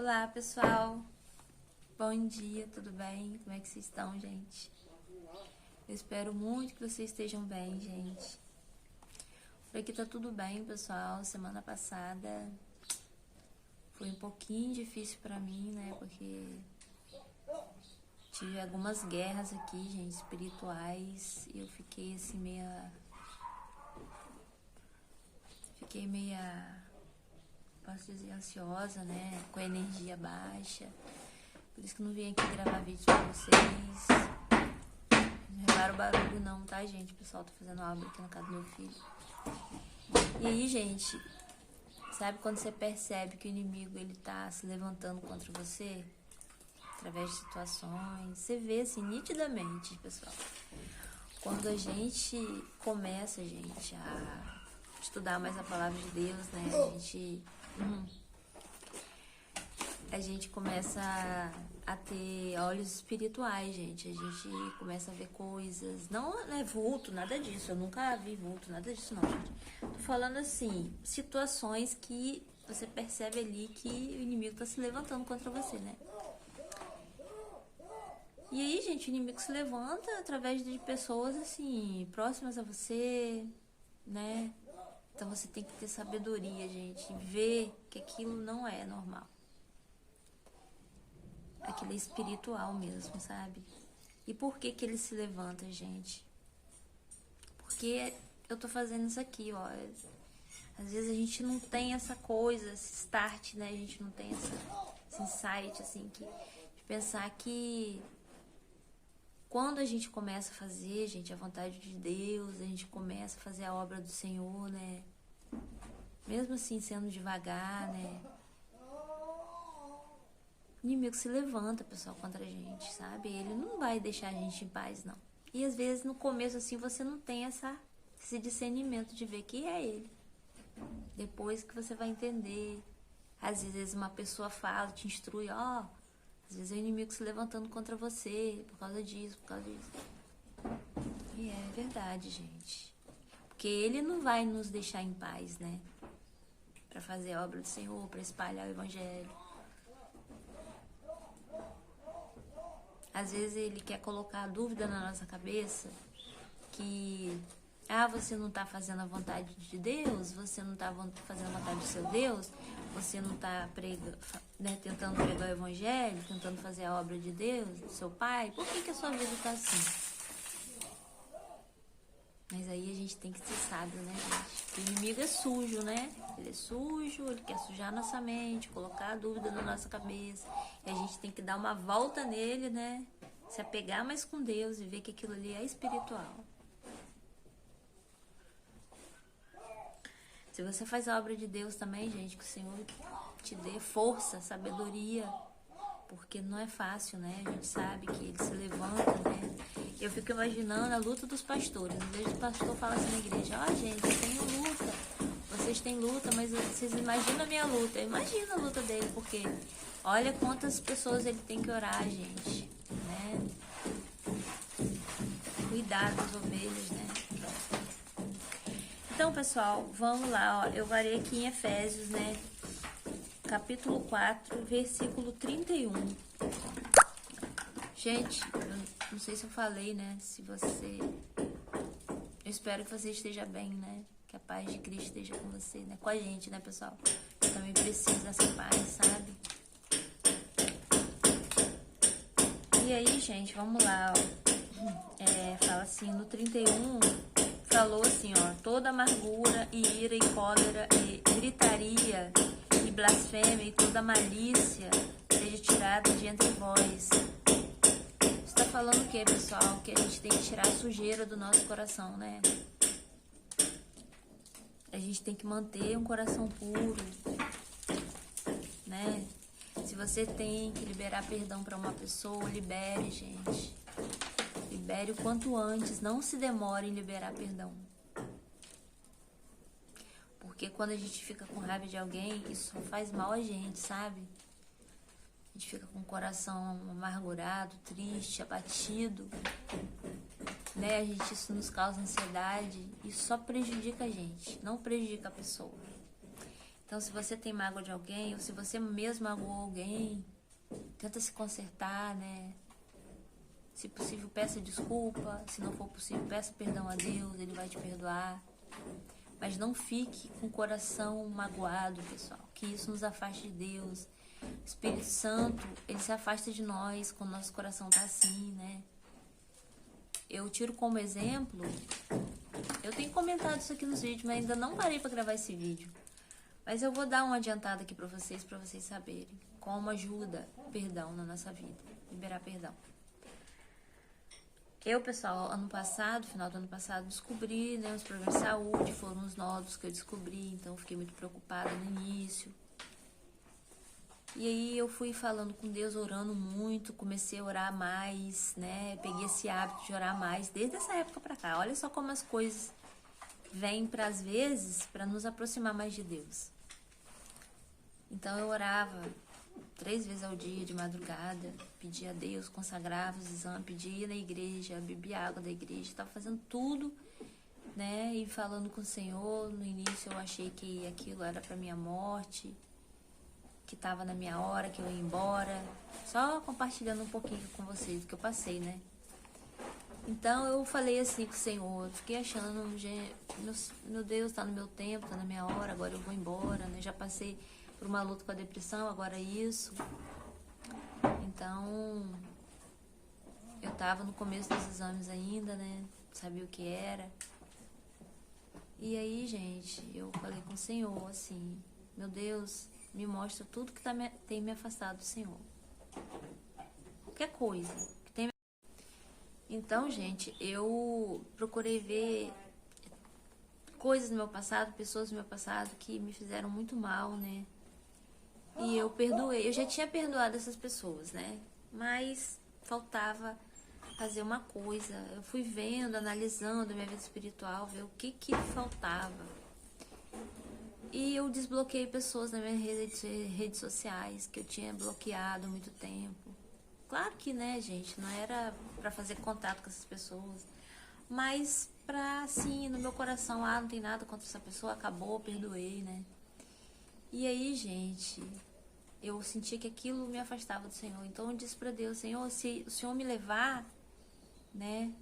Olá, pessoal. Bom dia, tudo bem? Como é que vocês estão, gente? Eu espero muito que vocês estejam bem, gente. Por aqui tá tudo bem, pessoal. Semana passada foi um pouquinho difícil pra mim, né? Porque tive algumas guerras aqui, gente, espirituais. E eu fiquei assim, posso dizer, ansiosa, né? Com a energia baixa. Por isso que eu não vim aqui gravar vídeos pra vocês. Não repara o barulho não, tá, gente? O pessoal tá fazendo obra aqui na casa do meu filho. E aí, gente, sabe quando você percebe que o inimigo, ele tá se levantando contra você? Através de situações. Você vê, assim, nitidamente, pessoal. Quando a gente começa, gente, a estudar mais a palavra de Deus, né? A gente começa a ter olhos espirituais, gente. A gente começa a ver coisas. Não é vulto, nada disso. Eu nunca vi vulto, nada disso não, gente. Tô falando assim, situações que você percebe ali que o inimigo tá se levantando contra você, né? E aí, gente, o inimigo se levanta através de pessoas, assim, próximas a você, né? Então você tem que ter sabedoria, gente. Ver que aquilo não é normal. Aquilo é espiritual mesmo, sabe? E por que que ele se levanta, gente? Porque eu tô fazendo isso aqui, ó. Às vezes a gente não tem essa coisa, esse start, né? A gente não tem esse insight, assim, de pensar que quando a gente começa a fazer, gente, a vontade de Deus, a gente começa a fazer a obra do Senhor, né? Mesmo assim, sendo devagar, né? O inimigo se levanta, pessoal, contra a gente, sabe? Ele não vai deixar a gente em paz, não. E às vezes no começo, assim, você não tem esse discernimento de ver que é ele. Depois que você vai entender. Às vezes uma pessoa fala, te instrui, ó. Às vezes é o inimigo se levantando contra você, por causa disso, por causa disso. E é verdade, gente. Porque ele não vai nos deixar em paz, né? Pra fazer a obra do Senhor, pra espalhar o evangelho. Às vezes ele quer colocar a dúvida na nossa cabeça que, você não tá fazendo a vontade de Deus, você não tá fazendo a vontade do seu Deus, você não tá tentando pregar o evangelho, tentando fazer a obra de Deus, do seu Pai, por que a sua vida tá assim? Mas aí a gente tem que ser sábio, né, gente? O inimigo é sujo, né? Ele é sujo, ele quer sujar a nossa mente, colocar a dúvida na nossa cabeça. E a gente tem que dar uma volta nele, né? Se apegar mais com Deus e ver que aquilo ali é espiritual. Se você faz a obra de Deus também, gente, que o Senhor te dê força, sabedoria, porque não é fácil, né? A gente sabe que ele se levanta, né? Eu fico imaginando a luta dos pastores. Às vezes o pastor fala assim na igreja, gente, eu tenho luta, vocês têm luta, mas vocês imaginam a minha luta. Eu imagino a luta dele, porque olha quantas pessoas ele tem que orar, gente, né? Cuidar das ovelhas, né? Então, pessoal, vamos lá, ó. Eu varei aqui em Efésios, né? Capítulo 4, versículo 31. Gente, eu não sei se eu falei, né? Eu espero que você esteja bem, né? Que a paz de Cristo esteja com você, né? Com a gente, né, pessoal? Eu também preciso dessa paz, sabe? E aí, gente, vamos lá, ó. Fala assim, no 31, falou assim, ó. Toda amargura e ira e cólera e gritaria e blasfêmia e toda malícia seja tirada de entre vós. Está falando o que, pessoal? Que a gente tem que tirar a sujeira do nosso coração, né? A gente tem que manter um coração puro, né? Se você tem que liberar perdão para uma pessoa, libere, gente. Libere o quanto antes, não se demore em liberar perdão. Porque quando a gente fica com raiva de alguém, isso faz mal a gente, sabe? A gente fica com o coração amargurado, triste, abatido, né? Isso nos causa ansiedade, isso só prejudica a gente, não prejudica a pessoa. Então, se você tem mágoa de alguém, ou se você mesmo magoou alguém, tenta se consertar, né? Se possível, peça desculpa. Se não for possível, peça perdão a Deus, Ele vai te perdoar. Mas não fique com o coração magoado, pessoal, que isso nos afaste de Deus. O Espírito Santo, ele se afasta de nós quando nosso coração tá assim, né? Eu tiro como exemplo, eu tenho comentado isso aqui nos vídeos, mas ainda não parei para gravar esse vídeo. Mas eu vou dar uma adiantada aqui para vocês saberem como ajuda perdão na nossa vida, liberar perdão. Eu, pessoal, ano passado, final do ano passado, descobri, né, os problemas de saúde, foram os nódulos que eu descobri, então eu fiquei muito preocupada no início. E aí eu fui falando com Deus, orando muito, comecei a orar mais, né, peguei esse hábito de orar mais desde essa época pra cá. Olha só como as coisas vêm às vezes para nos aproximar mais de Deus. Então eu orava 3 vezes ao dia, de madrugada, pedia a Deus, consagrava os exames, pedia na igreja, bebia água da igreja, estava fazendo tudo, né, e falando com o Senhor. No início eu achei que aquilo era para minha morte, que estava na minha hora, que eu ia embora, só compartilhando um pouquinho com vocês o que eu passei, né. Então eu falei assim com o Senhor, fiquei achando, meu Deus, tá no meu tempo, tá na minha hora, agora eu vou embora, né, já passei por uma luta com a depressão, agora isso. Então, eu tava no começo dos exames ainda, né? Sabia o que era. E aí, gente, eu falei com o Senhor, assim, meu Deus, me mostra tudo que tem me afastado do Senhor. Qualquer coisa que tem. Então, gente, eu procurei ver coisas no meu passado, pessoas no meu passado que me fizeram muito mal, né? E eu perdoei, eu já tinha perdoado essas pessoas, né? Mas faltava fazer uma coisa. Eu fui vendo, analisando a minha vida espiritual, ver o que faltava. E eu desbloqueei pessoas nas minhas redes sociais que eu tinha bloqueado há muito tempo. Claro que, né, gente, não era pra fazer contato com essas pessoas, mas pra, assim, no meu coração, não tem nada contra essa pessoa, acabou, perdoei, né? E aí, gente, eu senti que aquilo me afastava do Senhor. Então eu disse pra Deus, Senhor, se o Senhor me levar, né,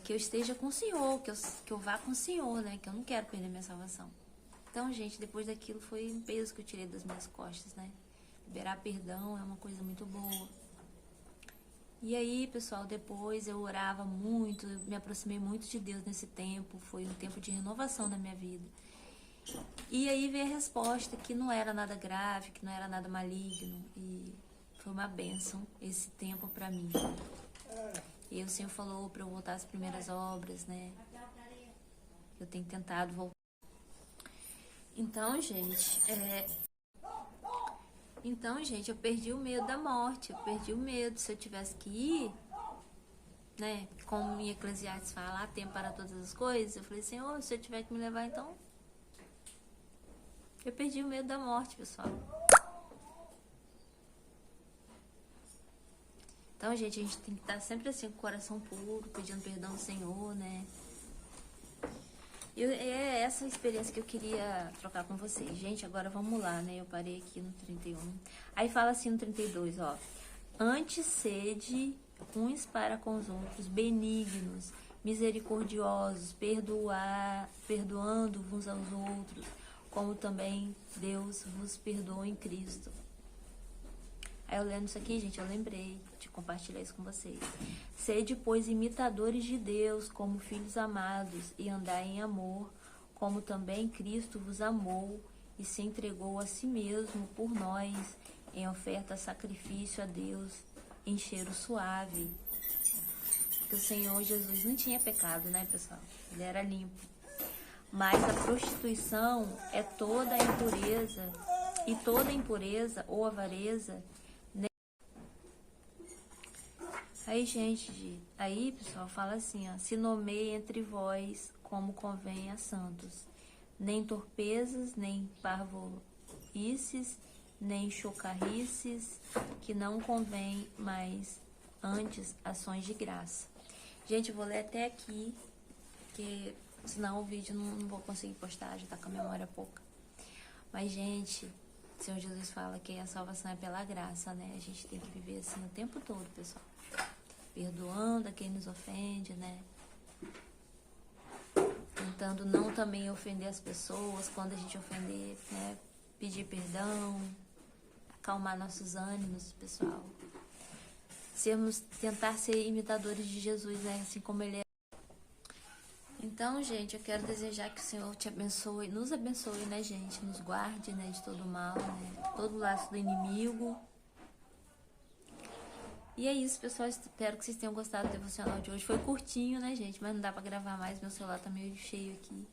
que eu esteja com o Senhor, que eu vá com o Senhor, né, que eu não quero perder minha salvação. Então, gente, depois daquilo foi um peso que eu tirei das minhas costas, né. Liberar perdão é uma coisa muito boa. E aí, pessoal, depois eu orava muito, eu me aproximei muito de Deus nesse tempo. Foi um tempo de renovação na minha vida. E aí veio a resposta que não era nada grave, que não era nada maligno. E foi uma bênção esse tempo pra mim. E aí o Senhor falou pra eu voltar às primeiras obras, né? Eu tenho tentado voltar. Então, gente, eu perdi o medo da morte. Eu perdi o medo. Se eu tivesse que ir, né? Como em Eclesiastes fala, há tempo para todas as coisas. Eu falei, Senhor, se eu tiver que me levar, então... Eu perdi o medo da morte, pessoal. Então, gente, a gente tem que estar sempre assim, com o coração puro, pedindo perdão ao Senhor, né? E é essa experiência que eu queria trocar com vocês. Gente, agora vamos lá, né? Eu parei aqui no 31. Aí fala assim no 32, ó. Antes sede uns para com os outros, benignos, misericordiosos, perdoando uns aos outros, como também Deus vos perdoa em Cristo. Aí eu lendo isso aqui, gente, eu lembrei de compartilhar isso com vocês. Sede, pois, imitadores de Deus, como filhos amados, e andai em amor, como também Cristo vos amou e se entregou a si mesmo por nós, em oferta sacrifício a Deus, em cheiro suave. Porque o Senhor Jesus não tinha pecado, né, pessoal? Ele era limpo. Mas a prostituição é toda a impureza, e toda impureza ou avareza. Aí, gente, aí, pessoal, fala assim, ó, se nomeie entre vós como convém a santos, nem torpezas, nem parvoices, nem chocarrices, que não convém, mas antes ações de graça. Gente, eu vou ler até aqui, porque senão o vídeo não vou conseguir postar, já tá com a memória pouca. Mas, gente, o Senhor Jesus fala que a salvação é pela graça, né? A gente tem que viver assim o tempo todo, pessoal. Perdoando a quem nos ofende, né? Tentando não também ofender as pessoas, quando a gente ofender, né? Pedir perdão, acalmar nossos ânimos, pessoal. Tentar ser imitadores de Jesus, né? Assim como ele é. Então, gente, eu quero desejar que o Senhor te abençoe, nos abençoe, né, gente? Nos guarde, né, de todo mal, né? De todo laço do inimigo. E é isso, pessoal. Espero que vocês tenham gostado do devocional de hoje. Foi curtinho, né, gente? Mas não dá pra gravar mais. Meu celular tá meio cheio aqui.